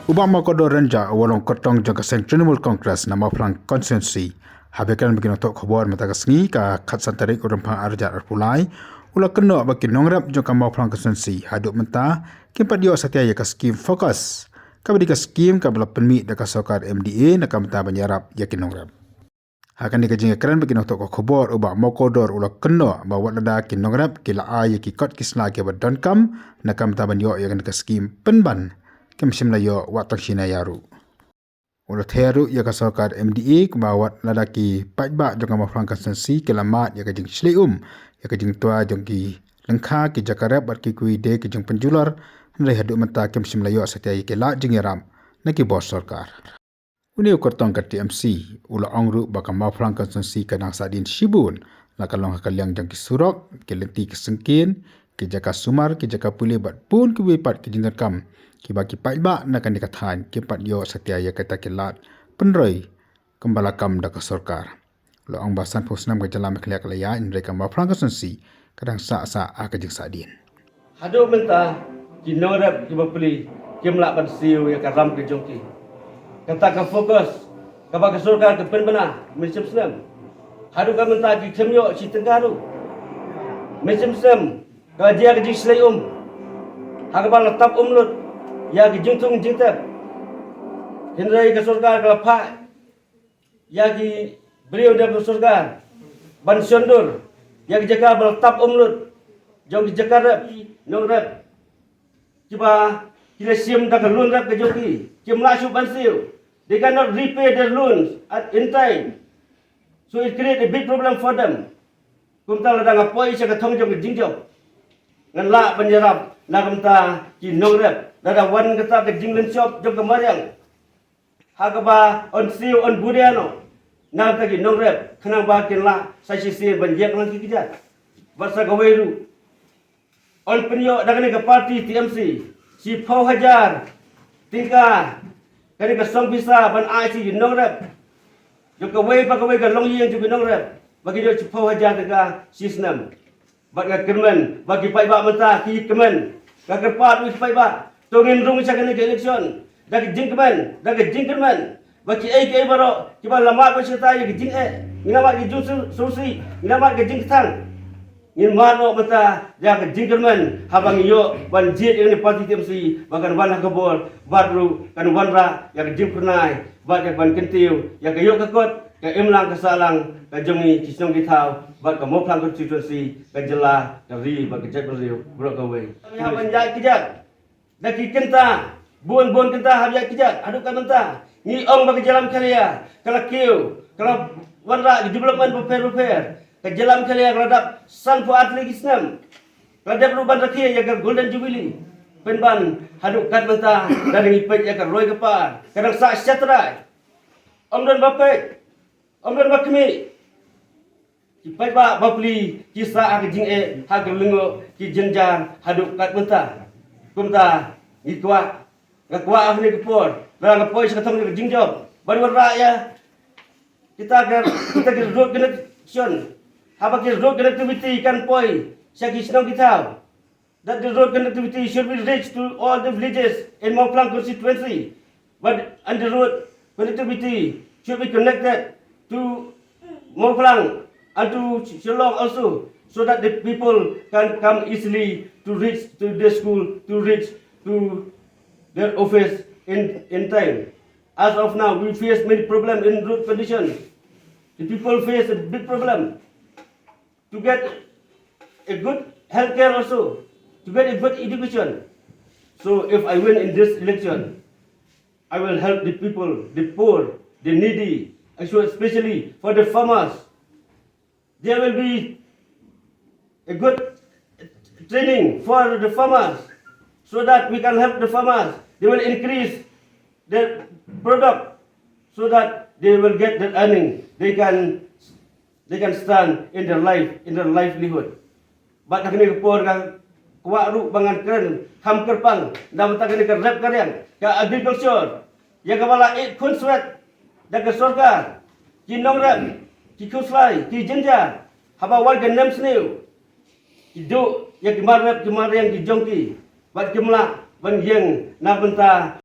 Obama kodo renja walong kotong jangka seng Trinamool Congress nama pelang konsensi. Habekan begini untuk khabar mata kesni ka khatsan tarik urempang arjat arpulai. Ula kena bagi nongrap jangka mau pelang konsensi. Haduk mentah kimpat dia setia ya ka skim fokus. Kabadi ka skim kabla penmi daka sokar MDA nak mentah banyarap yakin nongrap. Hakan dikajing keren begini untuk khabar ubah mau kodor ula kena bawa lada kin nongrap kila ay ki kot kisna ke badonkam nak mentah banyo yakan ka skim penban. Kemsim layo watang China yaru. Ulat heru ya kasokar MDA kembawat ladaki pajba jong ma frankan sensi kelamat ya kajing slium ya kajing tua jong ki lengkha ki jakarep bat ki kuide ki jong penjular ndai hadu mata kemsim layo setia ke la jing yaram naki bos sarkar. Uni ukotong ka TMC ula angru baka ma frankan sensi kanang sadin shibun la kalong kaliang jong ki surok ki lenti ki sengkin ki jaka sumar ki jaka puli bat pun ki wipat ki jing kam ki bagi pajba nakan dikatahan ki pat yo setia ya kata kilat penroi kembalakam da sarkar lo ang basan posnam ke jalan kelak laya mereka ma frankan sensi kadang sa a ka jing sadin hado menta ki norap ki bapli ki mlak ban siu ya karam ke jongki kata ka fokus ka bagi sarkar ke penbena mesem sem hado ka menta ki kemyo ci tenggaru mesem sem ka dia ke jing slay hagbal tap umlut ya ki jingtung jingtap hindrai ke sarkar ka pa ya ki beliau da sarkar ban sondur ya ki jaka bal tap umlut jong ki jakar nongrap kiba kila sim da loan rap ke joki kim la shu ban siu they cannot repay their loans in time so it create a big problem for them kumta la da ngapoi sa ka thong jong ki jingjong ngan la banjarap na kumta ki nongrap dada wan kata ke jinglen shop jong kemariang hagaba on siu on buriano na ta ki nongrap khanang ba kin la sa si si ban yek lang ki kijat basa gaweru on penyo dagane ke parti TMC si Pau Hajar tingka kani ke song bisa ban IC nongrap jong kawai pa kawai ke long yeng jong nongrap bagi jo si Pau Hajar ka sistem bat ka kermen bagi pai ba mata ki kemen ka kerpat wis pai ba tungin rung sa kani ke election dak jingkemen bagi ai baro kiba lamat ba sita ye jing nginamat ki jung susi nginamat ki jing tang ngin mano mata ya ke jingkemen habang yo ban jit ini parti TMC bagan wan kabor badru kan wanra ya ke jing pernai bad ban kentiu ya ke yo ke kot ke imlang ke salang ke jongi kisong ditau bad ke moplang konstitusi ke jela ke ri bad ke jet beriu bro ke we ya ban jai kijat daki kenta buan kenta habya kijat aduk ka menta ni ong bagi jalan kaliya kala kiu kala wanra development repair ke jalan kaliya radap san fu atli kisnam radap ruban rakia ya ke golden jubilee penban haduk kat menta dari ipek ya ke roy kepar kadang sa sejahtera om dan bapek om dan bakmi ipek ba bapli kisah ke jing ha ke lengo ki jenjang haduk kat menta kumta ikwa ngakwa afni kepor la ngapoi sa katong ke jingjob ban raya kita ke road connection haba ke road connectivity kan poi sa kisnong kita that the road connectivity should be reached to all the villages in Moplang constituency but and the road connectivity should be connected to Moplang and to Shillong also so that the people can come easily to reach to the school to reach to their office in time. As of now, we face many problems in road conditions. The people face a big problem to get a good healthcare also, to get a good education. So if I win in this election, I will help the people, the poor, the needy, especially for the farmers. There will be a good training for the farmers so that we can help the farmers. They will increase their product so that they will get their earning. They can stand in their livelihood. But kini kepor kan kuaru bangan keren ham kerpang dan mata kini kerap karian ke agriculture yang kepala konswet dan ke sarkar ki nongrap ki kuslai ki jenja haba warga nem sniu hidup yang kemarin yang dijongki buat jumlah ban yang na benta